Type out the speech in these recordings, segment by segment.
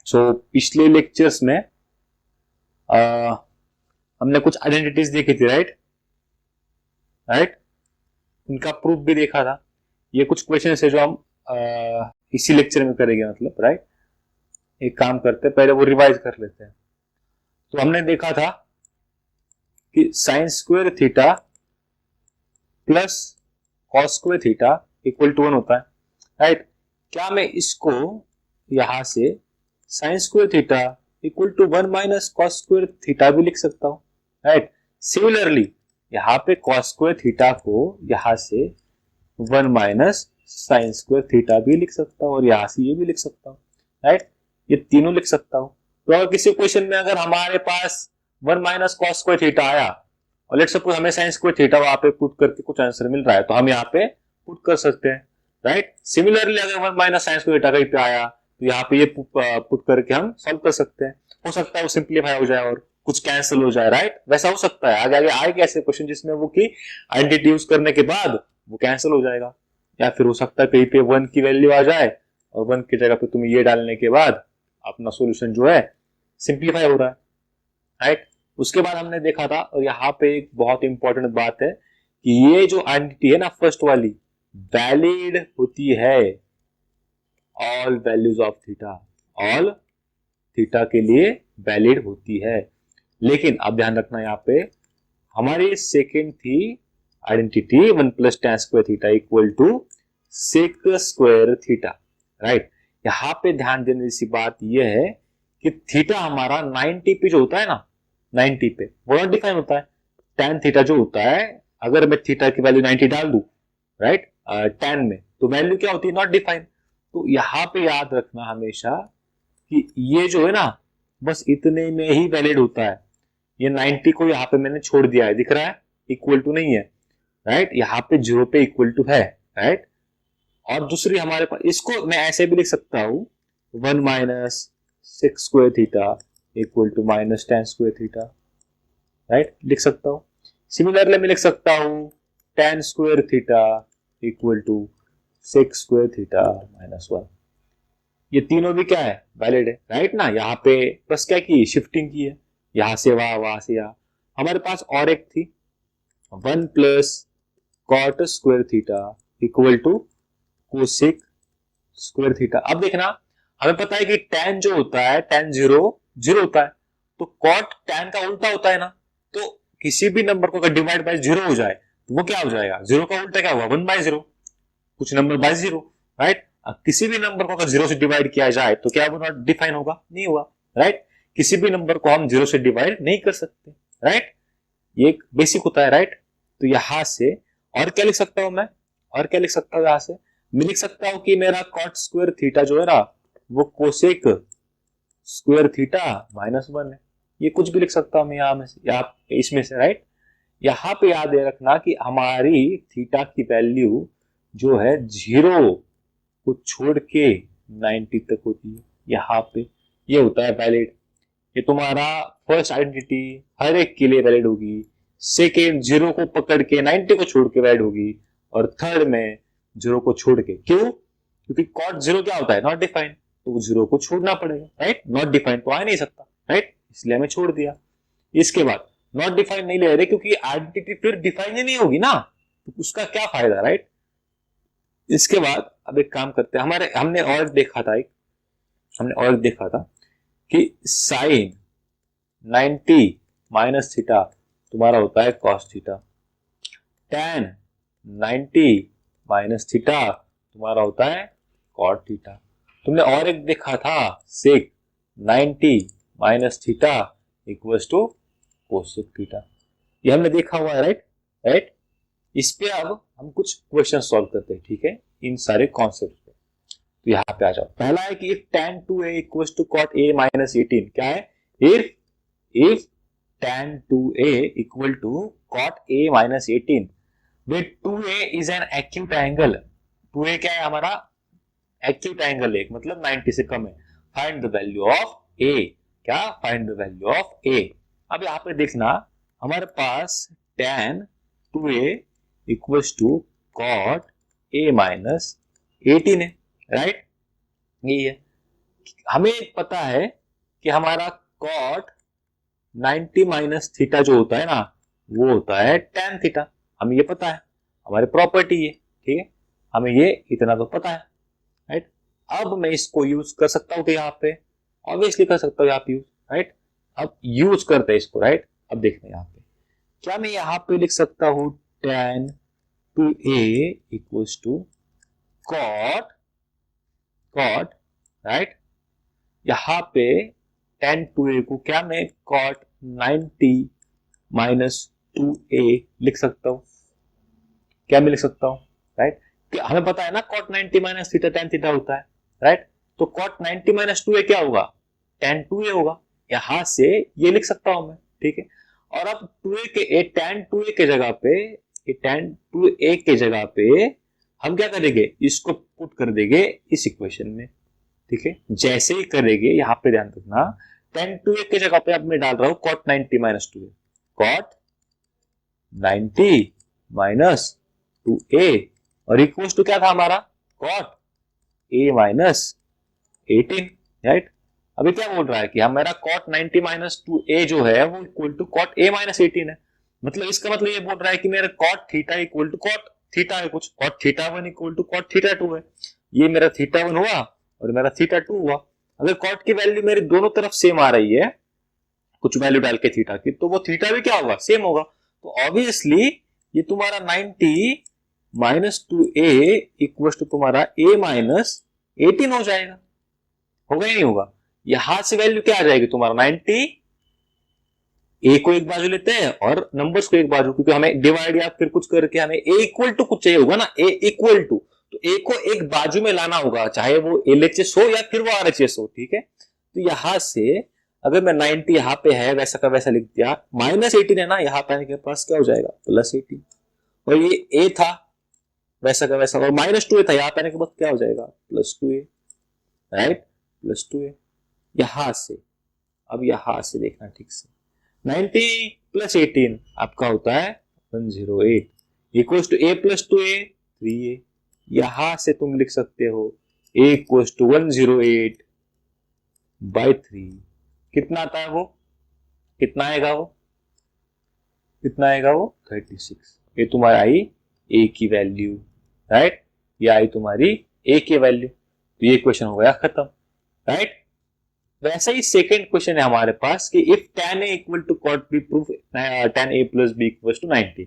सो पिछले लेक्चर्स में हमने कुछ आइडेंटिटीज देखी थी, राइट राइट उनका प्रूफ भी देखा था। ये कुछ क्वेश्चन है जो हम इसी लेक्चर में करेंगे, मतलब राइट। एक काम करते हैं, पहले वो रिवाइज कर लेते हैं। तो हमने देखा था कि sine square theta plus cos square theta equal to 1 होता है, राइट। क्या मैं इसको यहां से sine square theta equal to 1 minus cos square theta भी लिख सकता हूं, राइट। सिमिलरली यहाँ पे कॉस स्क्वायर थीटा को यहां से 1 माइनस साइन स्क्वायर थीटा भी लिख सकता हूं, और यहां से ये भी लिख सकता हूं, राइट। ये तीनों लिख सकता हूं। तो अगर किसी क्वेश्चन में अगर हमारे पास 1 माइनस कॉस स्क्वायर थीटा आया और लेट्स सपोज हमें साइन स्क्वायर थीटा वहां पे पुट करके कुछ आंसर मिल रहा है, तो हम यहाँ पे पुट कर सकते हैं, राइट। सिमिलरली अगर 1 माइनस साइन स्क्वायर थीटा कहीं पे आया तो यहाँ पे ये पुट करके हम सॉल्व कर सकते हैं। हो सकता है वो सिंप्लीफाई हो जाए और कुछ कैंसिल हो जाए, राइट। वैसा हो सकता है, आगे आगे आएगा ऐसे क्वेश्चन जिसमें वो की आइडेंटिटी यूज करने के बाद वो कैंसिल हो जाएगा। या फिर हो सकता है कहीं पे 1 की वैल्यू आ जाए और 1 की जगह पे तुम ये डालने के बाद अपना सोल्यूशन जो है सिंप्लीफाई हो रहा है, राइट। उसके बाद हमने देखा था, और यहाँ पे एक बहुत इंपॉर्टेंट बात है कि ये जो आइडेंटिटी है ना फर्स्ट वाली, वैलिड होती है all values of theta, all theta के लिए वैलिड होती है। लेकिन आप ध्यान रखना, यहाँ पे हमारी सेकेंड थी identity 1 plus tan square theta equal to sec square theta, right. यहाँ पे ध्यान देने जैसी बात यह है कि थीटा हमारा 90 पे जो होता है ना, 90 पे वो नॉट डिफाइन होता है। tan थीटा जो होता है, अगर मैं थीटा की वैल्यू 90 डाल दूं, राइट, tan में, तो वैल्यू क्या होती है, नॉट डिफाइन। तो यहाँ पे याद रखना हमेशा कि ये जो है ना बस इतने में ही वैलिड होता है। ये 90 को यहाँ पे मैंने छोड़ दिया है, दिख रहा है, इक्वल टू नहीं है, राइट। यहाँ पे 0 पे इक्वल टू है, राइट। और दूसरी हमारे पास, इसको मैं ऐसे भी लिख सकता हूं 1 minus six square theta equal to minus tan square theta, right, लिख सकता हूं। सिमिलरली मैं लिख सकता हूं tan square theta equal to sec square theta minus 1। ये तीनों भी क्या है, वैलिड है, राइट ना। यहाँ पे बस क्या की शिफ्टिंग की है, यहां से वहां से यहां। हमारे पास और एक थी 1 plus cot square theta equal to cosec square theta. अब देखना, हमें पता है कि tan जो होता है, tan 0 होता है, तो कॉट tan का उल्टा होता है ना। तो किसी भी नंबर को अगर डिवाइड बाय 0 हो जाए तो वो क्या हो जाएगा, 0 का उल्टा क्या हुआ, 1 बाय 0, कुछ नंबर बाय 0, राइट। किसी भी नंबर को अगर 0 से डिवाइड किया जाए तो क्या वो नॉट डिफाइन होगा, नहीं होगा, राइट। किसी भी नंबर को हम 0 से डिवाइड नहीं कर सकते, राइट। ये एक बेसिक होता है, राइट। तो यहां से और क्या लिख सकता हूं मैं, और क्या लिख सकता हूं, यहां से मैं लिख सकता हूं कि मेरा कॉट स्क्वायर थीटा जो है ना वो कोसेक स्क्वायर थीटा माइनस 1 है। ये कुछ भी लिख सकता हूं मैं यहां में से, या इसमें से, राइट। यहां पे याद रखना कि हमारी थीटा की वैल्यू जो है 0 को छोड़ के 90 तक होती है, यहाँ पे ये होता है वैलिड। ये तुम्हारा फर्स्ट आइडेंटिटी हर एक के लिए वैलिड होगी, सेकेंड 0 को पकड़ के 90 को छोड़ के वैलिड होगी, और थर्ड में 0 को छोड़ के। क्यों, क्योंकि कॉट 0 क्या होता है, नॉट डिफाइंड, तो 0 को छोड़ना पड़ेगा, राइट। नॉट डिफाइंड तो आ नहीं सकता, राइट, इसलिए हमें छोड़ दिया। इसके बाद नॉट डिफाइंड नहीं ले रहे क्योंकि आइडेंटिटी फिर डिफाइन ही नहीं होगी ना, तो उसका क्या फायदा, राइट। इसके बाद अब एक काम करते हैं, हमने और देखा था कि साइन 90 माइनस थीटा तुम्हारा होता है cos theta, tan 90 minus theta तुम्हारा होता है कॉट थीटा। तुमने और एक देखा था sec 90 minus theta equals to cosec theta, ये हमने देखा हुआ है, राइट राइट। इस पे अब हम कुछ क्वेश्चन सॉल्व करते हैं, ठीक है, इन सारे कॉन्सेप्ट पे। तो यहाँ पे आ जाओ। पहला है कि if tan 2a equals to cot a minus 18, क्या है, if tan 2a equal to cot a minus 18 where 2a is an acute angle, 2a क्या है हमारा, एक्यूट एंगल एक, मतलब 90 से कम है। Find the value of a, क्या, find the value of a। अब यहाँ पे देखना, हमारे पास tan 2a equals to cot a minus 18 है, राइट, यही है। हमें पता है कि हमारा कॉट 90 माइनस थीटा जो होता है ना, वो होता है tan थीटा। हमें ये पता है, हमारी प्रॉपर्टी है, ठीक है, हमें ये इतना तो पता है, राइट। अब मैं इसको यूज कर सकता हूँ, यहाँ पे ऑब्वियसली कर सकता हूँ यहाँ पे यूज, राइट। अब यूज करते हैं इसको, राइट। अब देखते हैं यहाँ पे क्या मैं यहाँ पे लिख सकता हूँ tan 2a equals to cot, right. यहाँ पे tan 2a को क्या मैं कॉट 90 माइनस 2a लिख सकता हूँ, क्या मैं लिख सकता हूँ, राइट। हमें पता है ना cot 90 minus theta tan theta होता है, राइट। तो कॉट 90 माइनस 2a क्या होगा, tan 2a होगा। यहां से ये लिख सकता हूं मैं, ठीक है। और अब 2a के tan 2a के जगह पे, tan 2a के जगह पे हम क्या करेंगे, इसको पुट कर देंगे इस इक्वेशन में, ठीक है। जैसे ही करेंगे, यहाँ पे ध्यान रखना, tan 2a के जगह पे अब मैं डाल रहा हूं cot 90 minus 2a, cot 90 minus 2a और इक्वल्स टू क्या था हमारा, cot a माइनस 18, राइट। अभी क्या बोल रहा है कि हमारा cot 90 माइनस 2a जो है वो equal to cot a minus 18 है। मतलब इसका मतलब ये बोल रहा है कि मेरा cot theta equal to cot theta है कुछ, cot theta 1 equal to cot theta 2 है। ये मेरा थीटा 1 हुआ और मेरा थीटा 2 हुआ। अगर cot की वैल्यू मेरी दोनों तरफ सेम आ रही है, कुछ वैल्यू डाल के थीटा की, तो वो थीटा भी क्या होगा, सेम होगा। तो ऑब्वियसली ये तुम्हारा 90 माइनस 2a इक्वल टू तुम्हारा a माइनस 18 हो जाएगा, होगा या नहीं होगा। यहां से वैल्यू क्या आ जाएगी तुम्हारा 90, ए को एक बाजू लेते हैं और नंबर्स को एक बाजू, क्योंकि हमें डिवाइड या फिर कुछ करके हमें ए इक्वल टू कुछ चाहिए होगा ना, ए इक्वल टू, तो ए को एक बाजू में लाना होगा, चाहे वो एलएचएस हो या फिर वो आरएचएस हो, ठीक है। तो यहां से अगर मैं 90 यहाँ पे है वैसा का वैसा लिख दिया, माइनस 18 है ना, यहाँ पे आने के पास क्या हो जाएगा, प्लस 18। और ये ए था वैसा का वैसा, और माइनस 2 था, यहाँ पे आने के बाद क्या हो जाएगा, plus 2a, right, plus 2a। यहां से अब यहां से देखना ठीक से, 90 प्लस 18 आपका होता है 108 equals to a plus 2a 3a। यहां से तुम लिख सकते हो a इक्वल्स टू 108 बाई 3। कितना आता है वो, कितना आएगा वो, कितना आएगा वो 36। ये तुम्हारा आई a की वैल्यू, राइट, ये आई तुम्हारी a की वैल्यू। तो ये क्वेश्चन हो गया खत्म, राइट। वैसा ही सेकंड क्वेश्चन है हमारे पास कि if tan a equal to cot b proof tan a plus b equal to 90।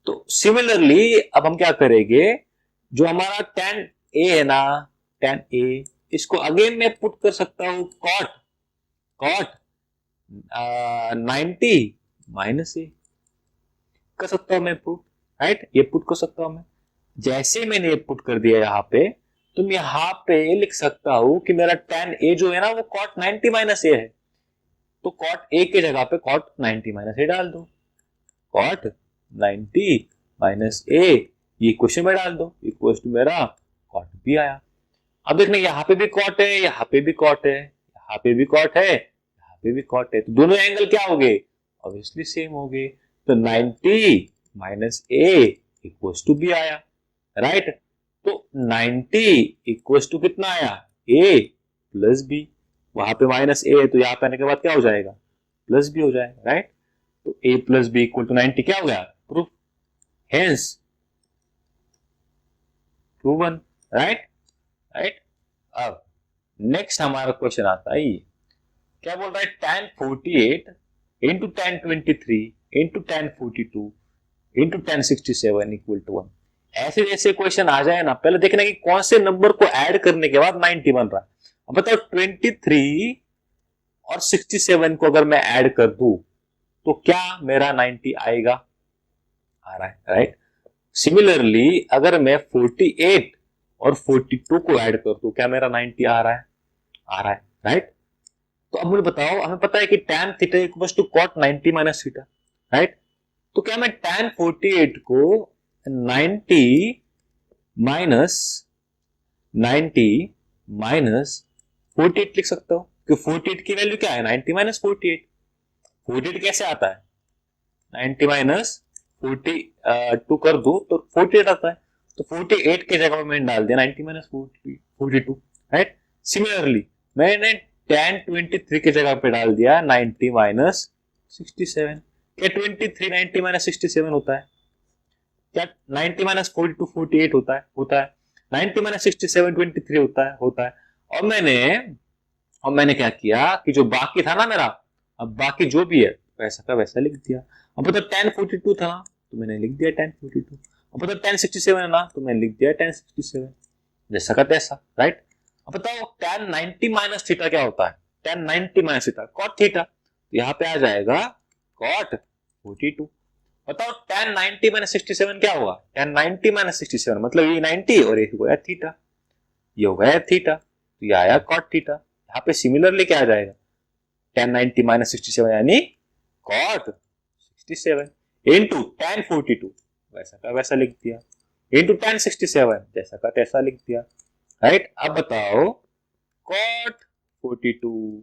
तो सिमिलरली अब हम क्या करेंगे, जो हमारा tan a है ना, tan a, इसको अगेन मैं पुट कर सकता हूं cot 90 माइनस a कर सकता हूं मैं प्रूफ, राइट। ये पुट कर सकता हूं मैं। जैसे मैंने पुट कर दिया यहाँ पे, तो मैं यहाँ पे लिख सकता हूं कि मेरा tan a जो है ना वो cot 90 माइनस a है। तो cot a के जगह पे cot 90 माइनस a डाल दो, cot 90 माइनस a ये क्वेश्चन में डाल दो, इक्वल टू मेरा cot b आया। अब देखना यहाँ पे भी cot है, यहाँ पे भी cot है, यहाँ पे भी cot है, यहाँ पे भी cot है, तो दोनों एंगल क्या हो गए, ऑब्वियसली सेम हो गए। तो 90 minus a equal to b आया, राइट। तो 90 इक्वल टू कितना आया, a प्लस b। वहां पे माइनस a है तो यहां पे आने के बाद क्या हो जाएगा, प्लस b हो जाएगा, राइट। तो a plus b equal to 90 क्या हो गया, proof, hence proven, right, right. अब नेक्स्ट हमारा क्वेश्चन आता है, ये क्या बोल रहा है, tan 48 into tan 23 into tan 42 into tan 67 equal to 1। ऐसे जैसे क्वेश्चन आ जाए ना, पहले देखना कि कौन से नंबर को ऐड करने के बाद 90 बन रहा है। अब बताओ 23 और 67 को अगर मैं ऐड कर दूं तो क्या मेरा 90 आएगा, आ रहा है, राइट। सिमिलरली अगर मैं 48 और 42 को ऐड कर दूं, क्या मेरा 90 आ रहा है, आ रहा है, राइट। तो अब मुझे बताओ, हमें पता है कि tan theta equals to cot 90 minus theta, right. तो क्या मैं tan 48 को 90 माइनस 48 लिख सकता हूं, क्योंकि 48 की वैल्यू क्या है, 90 माइनस 48। 48 कैसे आता है, 90 माइनस 42 कर दो तो 48 आता है। तो 48 के जगह में मैंने डाल दिया 90 माइनस 42, राइट। सिमिलरली मैंने tan 23 की जगह पे डाल दिया 90 माइनस 67। क्या 23 90 माइनस 67 होता है? क्या 90 माइनस 42 48 होता है 90 माइनस 67 23 होता है। और मैंने क्या किया कि जो बाकी था ना मेरा, अब बाकी जो भी है वैसा का वैसा लिख दिया। अब पता tan 42 था तो मैंने लिख दिया tan 42। अब पता tan 67 है ना तो मैंने लिख दिया tan 67, जैसा का तैसा, राइट। अब बताओ tan 90 माइनस थीटा क्या होता है? tan 90 minus theta cot theta, तो यहाँ पे आ जाएगा cot 42। बताओ tan 90 माइनस 67 क्या होगा? tan 90 माइनस 67 मतलब ये 90 और ये हो गया थीटा, ये हो गया थीटा, तो ये आया cot थीटा। यहाँ पे सिमिलरली क्या आ जाएगा? tan 90 माइनस 67 यानी cot 67 इनटू tan 42, वैसा का वैसा लिख दिया, इनटू tan 67 जैसा का तैसा लिख दिया, राइट। अब बताओ cot 42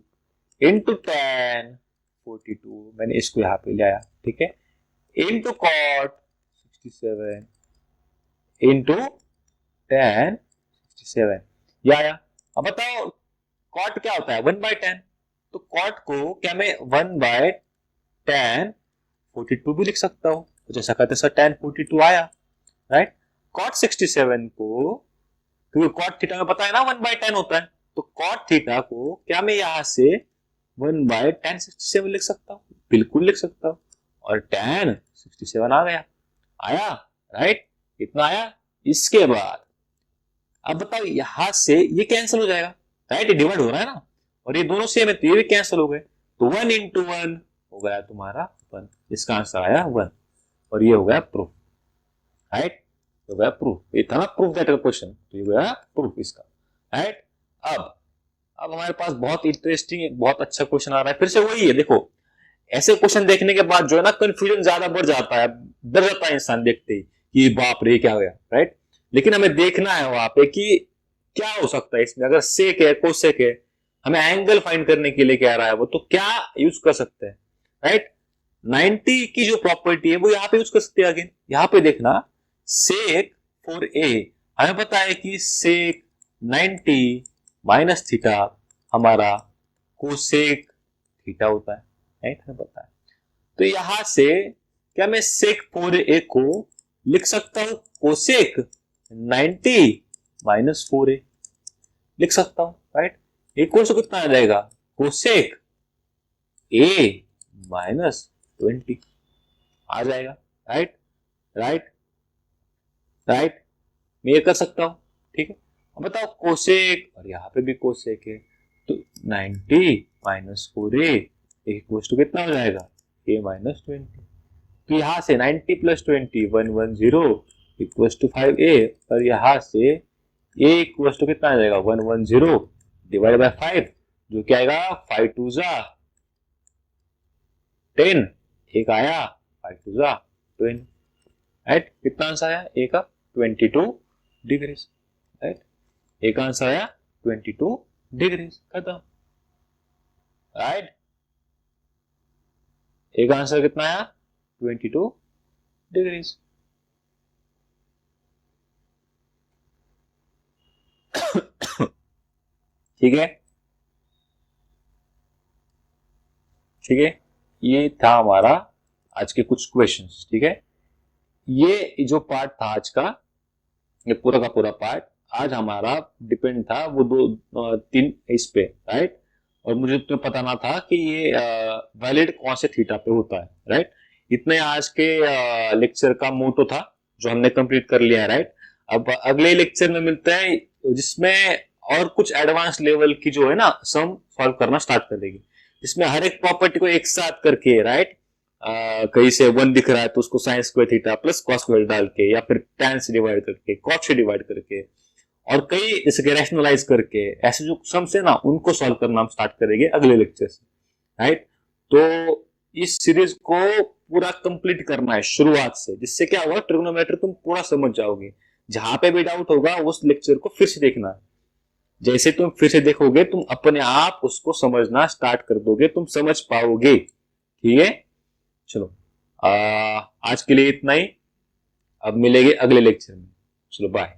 इनटू tan 42, मैंने इसको यहाँ पे ले आया, ठीक है, इनटू cot 67 इनटू tan 67, ये आया। अब बताओ cot क्या होता है? 1/10, तो cot को क्या मैं 1/tan 42 भी लिख सकता हूं, तो जैसा कहते हैं tan 42 आया, राइट। cot 67 को, क्योंकि cot थीटा में पता है ना 1/10 होता है, तो cot थीटा को क्या मैं यहां से 1/tan 67 लिख सकता हूं? बिल्कुल लिख सकता हूं, और tan 67 आ गया, आया, राइट, इतना आया। इसके बाद अब बताओ यहां से ये कैंसिल हो जाएगा, राइट, ये डिवाइड हो रहा है ना, और ये दोनों सेम है तो ये भी कैंसिल हो गए, तो 1 इंटू 1 हो गया तुम्हारा 1, इसका आंसर आया 1, और ये हो गया प्रूफ, राइट, हो गया प्रूफ। ये था ना प्रूफ दैट क्वेश्चन, तो ये हो गया प्रूफ इसका, राइट। अब हमारे पास बहुत इंटरेस्टिंग बहुत अच्छा क्वेश्चन आ रहा है, फिर से वही है, देखो ऐसे क्वेश्चन देखने के बाद जो है ना कंफ्यूजन ज्यादा बढ़ जाता है, डर जाता है इंसान देखते ही कि बाप रे क्या हो गया, राइट। लेकिन हमें देखना है वहां पे कि क्या हो सकता है इसमें, अगर सेक है कोसेक है, हमें एंगल फाइंड करने के लिए कह रहा है वो, तो क्या यूज कर सकते हैं, राइट। 90 की जो प्रॉपर्टी है वो यहाँ पे यूज कर सकते हैं। अगेन यहाँ पे देखना सेक फॉर ए, हमें पता है कि सेक 90 माइनस थीटा हमारा कोसेक थीटा होता है, राइट, हमें पता है। तो यहां से क्या मैं सेक फॉर ए को लिख सकता हूं कोसेक 90 माइनस 4a लिख सकता हूं, राइट। एक कोर्स कितना आ जाएगा? कोसेक ए माइनस 20 आ जाएगा, राइट, राइट, राइट, मैं ये कर सकता हूं, ठीक है। अब बताओ कोसेक, और यहाँ पे भी कोसेक है, तो 90 माइनस 4a इक्वल्स टू कितना हो जाएगा? a minus 20। तो यहाँ से 90 प्लस 20 110 इक्वल्स टू 5a, और यहाँ से a इक्वल्स टू कितना आ जाएगा? 110 डिवाइड बाय 5, जो क्या आएगा? 5 2 जा 10, एक आया 5 2 जा 20, राइट। कितना आंसर आया? ए का 22 डिग्रीज, राइट, एक आंसर आया 22 डिग्रीज, खत्म, राइट। एक आंसर कितना आया? 22 डिग्रीज। ठीक है, ठीक है, ये था हमारा आज के कुछ क्वेश्चंस, ठीक है। ये जो पार्ट था आज का, ये पूरा का पूरा पार्ट आज हमारा डिपेंड था वो 2-3 इस पे, राइट। और मुझे तो पता ना था कि ये वैलिड कौन से थीटा पे होता है, राइट। इतने आज के लेक्चर का मोटो था जो हमने कंप्लीट कर लिया है, राइट। अब अगले लेक्चर में मिलते हैं जिसमें और कुछ एडवांस लेवल की जो है ना सम सॉल्व करना स्टार्ट कर देगी, जिसमें हर एक प्रॉपर्टी को एक साथ करके, राइट, कहीं से 1 दिख रहा है तो उसको sign square theta plus cos square डाल के, या फिर tan से डिवाइड करके, कॉट से डिवाइड करके, और कई जैसे कि रैशनलाइज करके, ऐसे जो सम्स है ना उनको सॉल्व करना हम स्टार्ट करेंगे अगले लेक्चर से, राइट। तो इस सीरीज को पूरा कंप्लीट करना है शुरुआत से, जिससे क्या होगा ट्रिग्नोमेट्री तुम पूरा समझ जाओगे। जहां पे भी डाउट होगा उस लेक्चर को फिर से देखना है, जैसे तुम फिर से देखोगे तुम अपने आप उसको समझना स्टार्ट कर दोगे, तुम समझ पाओगे, ठीक है। चलो आज के लिए इतना ही, अब मिलेंगे अगले लेक्चर में, चलो बाय।